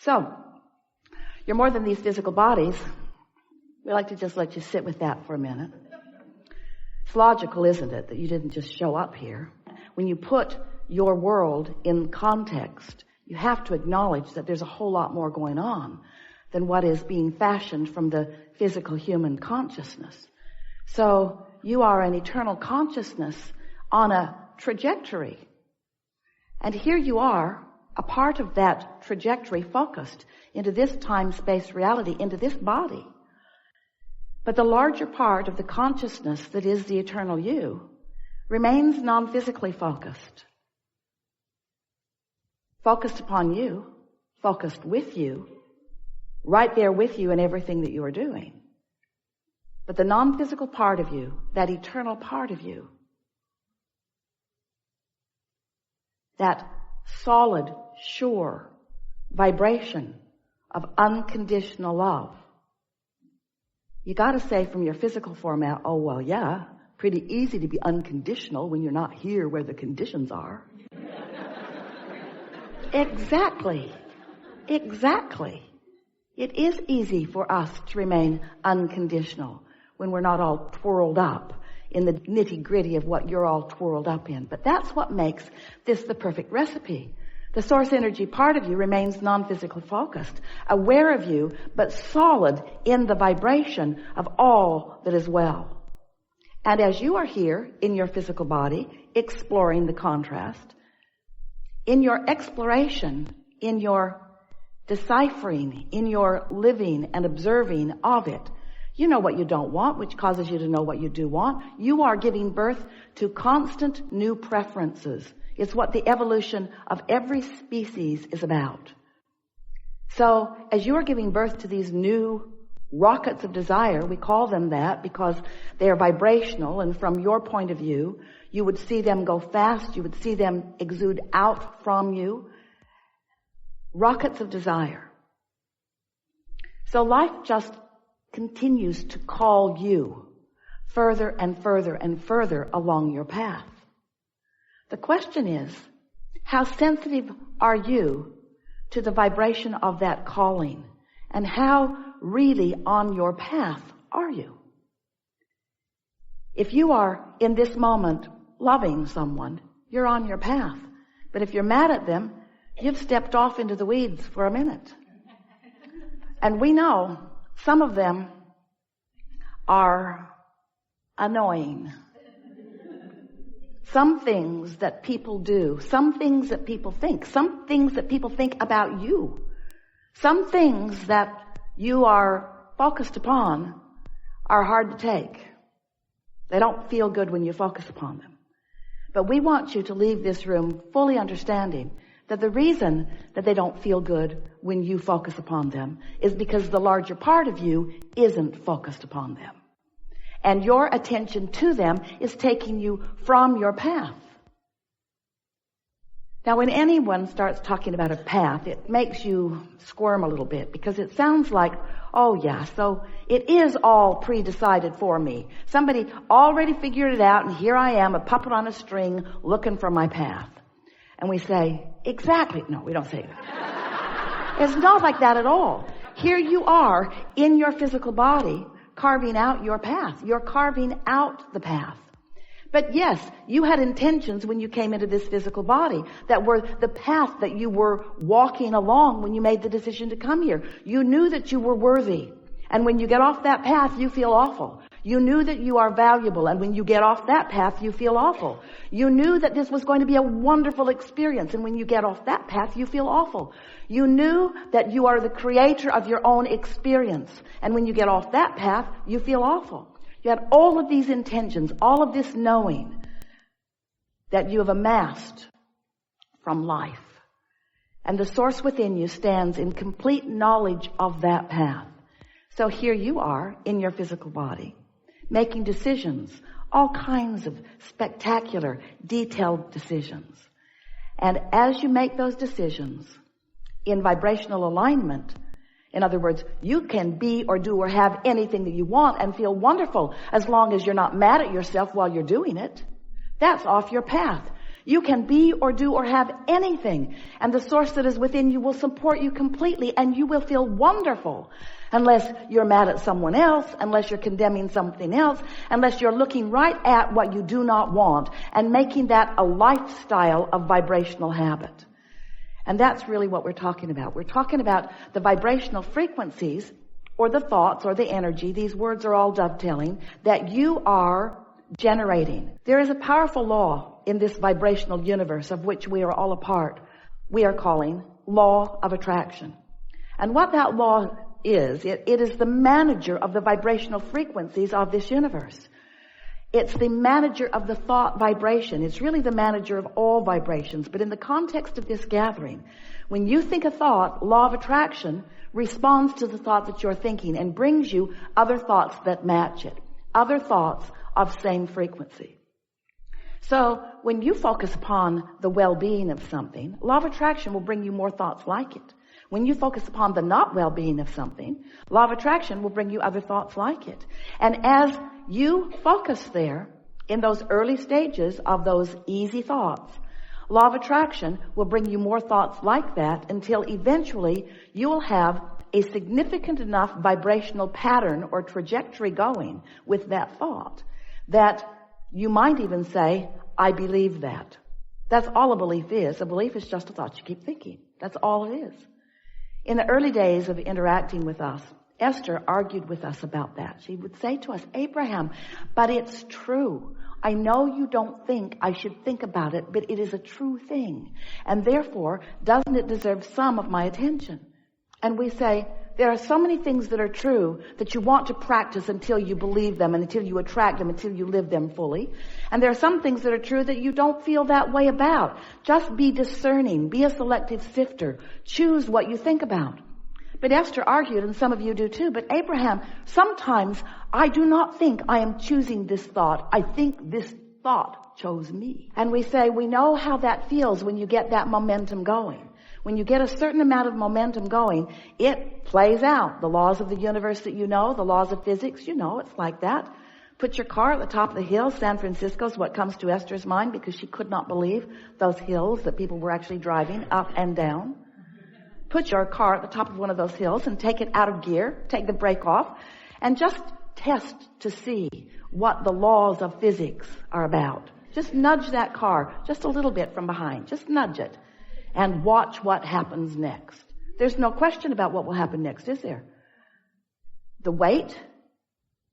So, you're more than these physical bodies. We like to just let you sit with that for a minute. It's logical, isn't it, that you didn't just show up here? When you put your world in context, you have to acknowledge that there's a whole lot more going on than what is being fashioned from the physical human consciousness. So you are an eternal consciousness on a trajectory. And here you are, a part of that trajectory focused into this time-space reality, into this body. But the larger part of the consciousness that is the eternal you remains non-physically focused. Focused upon you, focused with you, right there with you in everything that you are doing. But the non-physical part of you, that eternal part of you, that solid, sure vibration of unconditional love. You got to say from your physical form out, oh, well, yeah, pretty easy to be unconditional when you're not here where the conditions are. Exactly. It is easy for us to remain unconditional when we're not all twirled up in the nitty-gritty of what you're all twirled up in. But that's what makes this the perfect recipe. The source energy part of you remains non-physically focused, aware of you, but solid in the vibration of all that is well. And as you are here in your physical body, exploring the contrast, in your exploration, in your deciphering, in your living and observing of it, you know what you don't want, which causes you to know what you do want. You are giving birth to constant new preferences. It's what the evolution of every species is about. So, as you are giving birth to these new rockets of desire, we call them that because they are vibrational, and from your point of view, you would see them go fast, you would see them exude out from you. Rockets of desire. So life just continues to call you further and further and further along your path. The question is, how sensitive are you to the vibration of that calling? And how really on your path are you? If you are in this moment loving someone, you're on your path. But if you're mad at them, you've stepped off into the weeds for a minute. And we know some of them are annoying. Some things that people do, some things that people think, some things that people think about you, some things that you are focused upon are hard to take. They don't feel good when you focus upon them. But we want you to leave this room fully understanding that the reason that they don't feel good when you focus upon them is because the larger part of you isn't focused upon them. And your attention to them is taking you from your path. Now, when anyone starts talking about a path, it makes you squirm a little bit because it sounds like, oh yeah, so it is all pre-decided for me. Somebody already figured it out and here I am, a puppet on a string, looking for my path. And we say, exactly. No, we don't say that. It's not like that at all. Here you are in your physical body, carving out your path. You're carving out the path. But yes, you had intentions when you came into this physical body that were the path that you were walking along when you made the decision to come here. You knew that you were worthy. And when you get off that path, you feel awful. You knew that you are valuable. And when you get off that path, you feel awful. You knew that this was going to be a wonderful experience. And when you get off that path, you feel awful. You knew that you are the creator of your own experience. And when you get off that path, you feel awful. You had all of these intentions, all of this knowing that you have amassed from life. And the source within you stands in complete knowledge of that path. So here you are in your physical body, making decisions, all kinds of spectacular, detailed decisions. And as you make those decisions in vibrational alignment, in other words, you can be or do or have anything that you want and feel wonderful as long as you're not mad at yourself while you're doing it. That's off your path. You can be or do or have anything, and the source that is within you will support you completely, and you will feel wonderful. Unless you're mad at someone else, unless you're condemning something else, unless you're looking right at what you do not want and making that a lifestyle of vibrational habit. And that's really what we're talking about. We're talking about the vibrational frequencies or the thoughts or the energy. These words are all dovetailing that you are generating. There is a powerful law in this vibrational universe of which we are all a part. We are calling law of attraction. And what that law is, it is the manager of the vibrational frequencies of this universe. It's the manager of the thought vibration. It's really the manager of all vibrations. But in the context of this gathering, when you think a thought, law of attraction responds to the thought that you're thinking and brings you other thoughts that match it, other thoughts of same frequency. So when you focus upon the well-being of something, law of attraction will bring you more thoughts like it. When you focus upon the not well-being of something, law of attraction will bring you other thoughts like it. And as you focus there in those early stages of those easy thoughts, law of attraction will bring you more thoughts like that until eventually you will have a significant enough vibrational pattern or trajectory going with that thought that you might even say, I believe that. That's all a belief is. A belief is just a thought you keep thinking. That's all it is. In the early days of interacting with us, Esther argued with us about that. She would say to us, Abraham, but it's true. I know you don't think I should think about it, but it is a true thing. And therefore, doesn't it deserve some of my attention? And we say, there are so many things that are true that you want to practice until you believe them and until you attract them, until you live them fully. And there are some things that are true that you don't feel that way about. Just be discerning. Be a selective sifter. Choose what you think about. But Esther argued, and some of you do too, but Abraham, sometimes I do not think I am choosing this thought. I think this thought chose me. And we say, we know how that feels when you get that momentum going. When you get a certain amount of momentum going, it plays out. The laws of the universe that you know, the laws of physics, you know, it's like that. Put your car at the top of the hill. San Francisco is what comes to Esther's mind because she could not believe those hills that people were actually driving up and down. Put your car at the top of one of those hills and take it out of gear, take the brake off, and just test to see what the laws of physics are about. Just nudge that car just a little bit from behind. Just nudge it. And watch what happens next. There's no question about what will happen next, is there? The weight,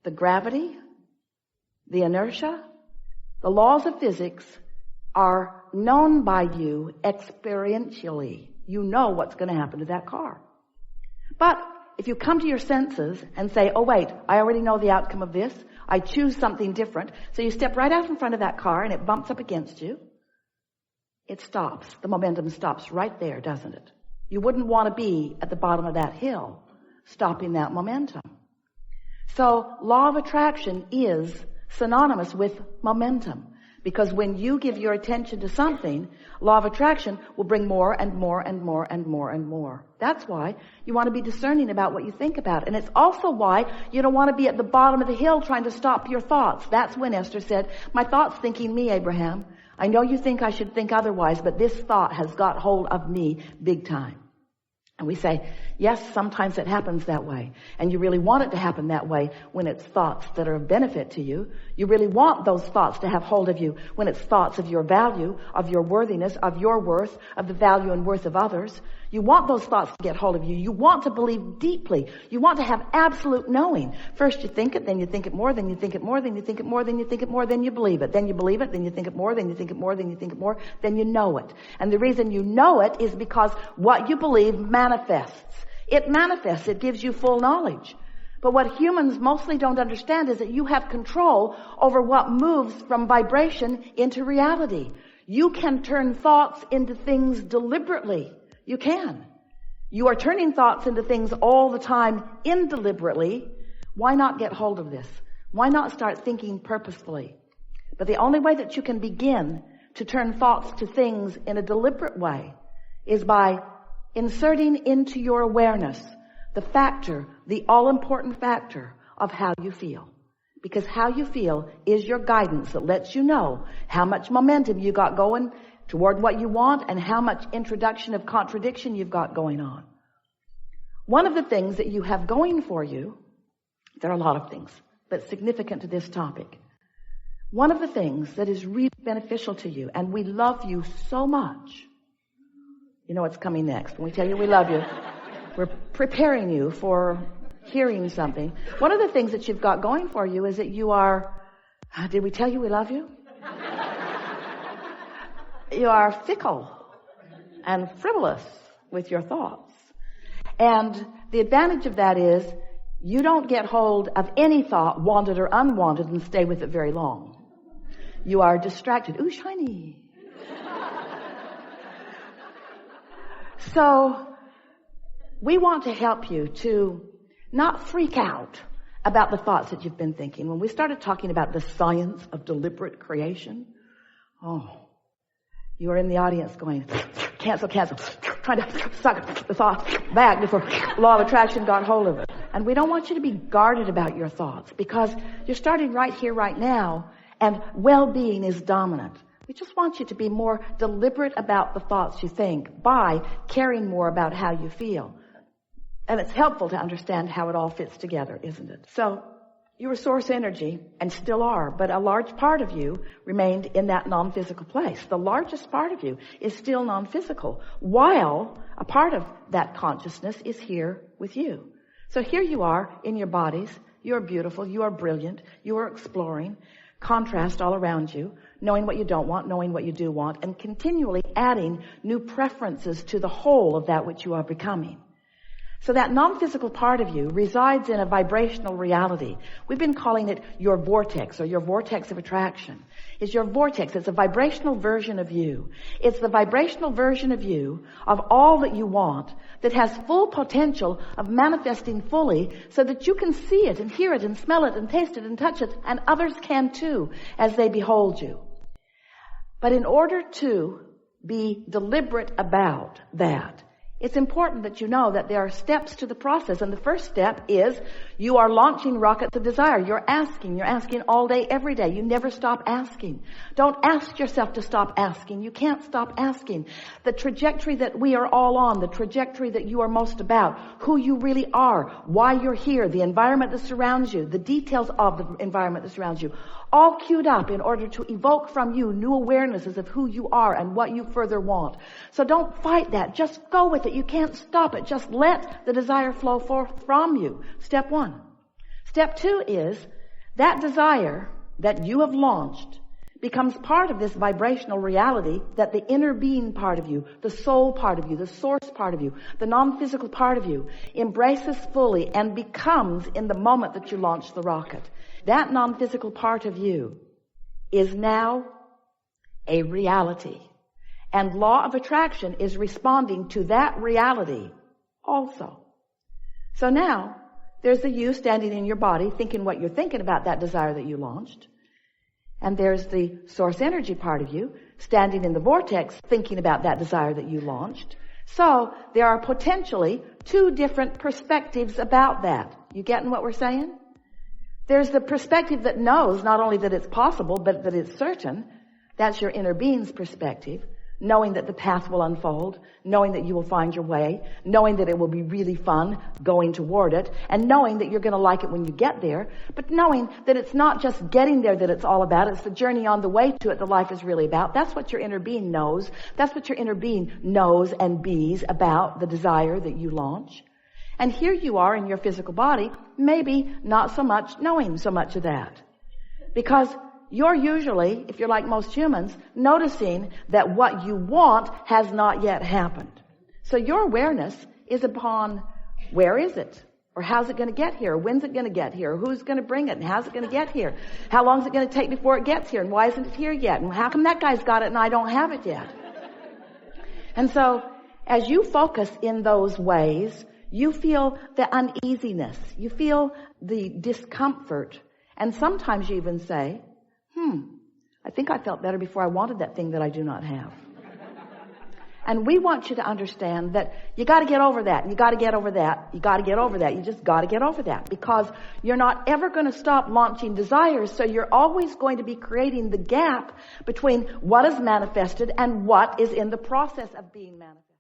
the gravity, the inertia, the laws of physics are known by you experientially. You know what's going to happen to that car. But if you come to your senses and say, oh wait, I already know the outcome of this, I choose something different, so you step right out in front of that car and it bumps up against you, it stops. The momentum stops right there, doesn't it? You wouldn't want to be at the bottom of that hill, stopping that momentum. So law of attraction is synonymous with momentum. Because when you give your attention to something, law of attraction will bring more and more and more and more and more. That's why you want to be discerning about what you think about. And it's also why you don't want to be at the bottom of the hill trying to stop your thoughts. That's when Esther said, my thought's thinking me, Abraham. I know you think I should think otherwise, but this thought has got hold of me big time. And we say, yes, sometimes it happens that way. And you really want it to happen that way when it's thoughts that are of benefit to you. You really want those thoughts to have hold of you when it's thoughts of your value, of your worthiness, of your worth, of the value and worth of others. You want those thoughts to get hold of you. You want to believe deeply. You want to have absolute knowing. First you think it, then you think it more, then you think it more, then you think it more, then you think it more, then you believe it. Then you believe it, then you think it more, then you think it more, then you think it more, then you know it. And the reason you know it is because what you believe manifests. It manifests. It gives you full knowledge. But what humans mostly don't understand is that you have control over what moves from vibration into reality. You can turn thoughts into things deliberately. You can. You are turning thoughts into things all the time indeliberately. Why not get hold of this? Why not start thinking purposefully? But the only way that you can begin to turn thoughts to things in a deliberate way is by inserting into your awareness the factor, the all-important factor of how you feel. Because how you feel is your guidance that lets you know how much momentum you got going toward what you want and how much introduction of contradiction you've got going on. One of the things that you have going for you, there are a lot of things, but significant to this topic. One of the things that is really beneficial to you, and we love you so much. You know what's coming next. When we tell you we love you, we're preparing you for hearing something. One of the things that you've got going for you is that you are, did we tell you we love you? You are fickle and frivolous with your thoughts. And the advantage of that is you don't get hold of any thought, wanted or unwanted, and stay with it very long. You are distracted. Ooh, shiny. So we want to help you to not freak out about the thoughts that you've been thinking. When we started talking about the science of deliberate creation, you are in the audience going, cancel, trying to suck the thoughts back before law of attraction got hold of it. And we don't want you to be guarded about your thoughts because you're starting right here, right now, and well-being is dominant. We just want you to be more deliberate about the thoughts you think by caring more about how you feel. And it's helpful to understand how it all fits together, isn't it? So you were source energy and still are, but a large part of you remained in that non-physical place. The largest part of you is still non-physical, while a part of that consciousness is here with you. So here you are in your bodies. You are beautiful. You are brilliant. You are exploring. Contrast all around you, knowing what you don't want, knowing what you do want, and continually adding new preferences to the whole of that which you are becoming. So that non-physical part of you resides in a vibrational reality. We've been calling it your vortex or your vortex of attraction. It's your vortex. It's a vibrational version of you. It's the vibrational version of you of all that you want that has full potential of manifesting fully so that you can see it and hear it and smell it and taste it and touch it, and others can too as they behold you. But in order to be deliberate about that, it's important that you know that there are steps to the process. And the first step is you are launching rockets of desire. You're asking all day, every day. You never stop asking. Don't ask yourself to stop asking. You can't stop asking. The trajectory that we are all on, the trajectory that you are most about, who you really are, why you're here, the environment that surrounds you, the details of the environment that surrounds you, all queued up in order to evoke from you new awarenesses of who you are and what you further want. So don't fight that. Just go with it. You can't stop it. Just let the desire flow forth from you. Step one. Step two is that desire that you have launched becomes part of this vibrational reality that the inner being part of you, the soul part of you, the source part of you, the non-physical part of you embraces fully and becomes in the moment that you launch the rocket. That non-physical part of you is now a reality. And law of attraction is responding to that reality also. So now, there's the you standing in your body thinking what you're thinking about that desire that you launched. And there's the source energy part of you standing in the vortex thinking about that desire that you launched. So there are potentially two different perspectives about that. You getting what we're saying? There's the perspective that knows not only that it's possible, but that it's certain. That's your inner being's perspective. Knowing that the path will unfold, knowing that you will find your way, knowing that it will be really fun going toward it, and knowing that you're going to like it when you get there, but knowing that it's not just getting there that it's all about, it's the journey on the way to it that life is really about. That's what your inner being knows. That's what your inner being knows and bees about the desire that you launch. And here you are in your physical body, maybe not so much knowing so much of that. Because you're usually, if you're like most humans, noticing that what you want has not yet happened. So your awareness is upon where is it? Or how's it going to get here? When's it going to get here? Who's going to bring it? And how's it going to get here? How long is it going to take before it gets here? And why isn't it here yet? And how come that guy's got it and I don't have it yet? And so as you focus in those ways, you feel the uneasiness. You feel the discomfort. And sometimes you even say, I think I felt better before I wanted that thing that I do not have. And we want you to understand that you got to get over that. You got to get over that. You got to get over that. You just got to get over that, because you're not ever going to stop launching desires. So you're always going to be creating the gap between what is manifested and what is in the process of being manifested.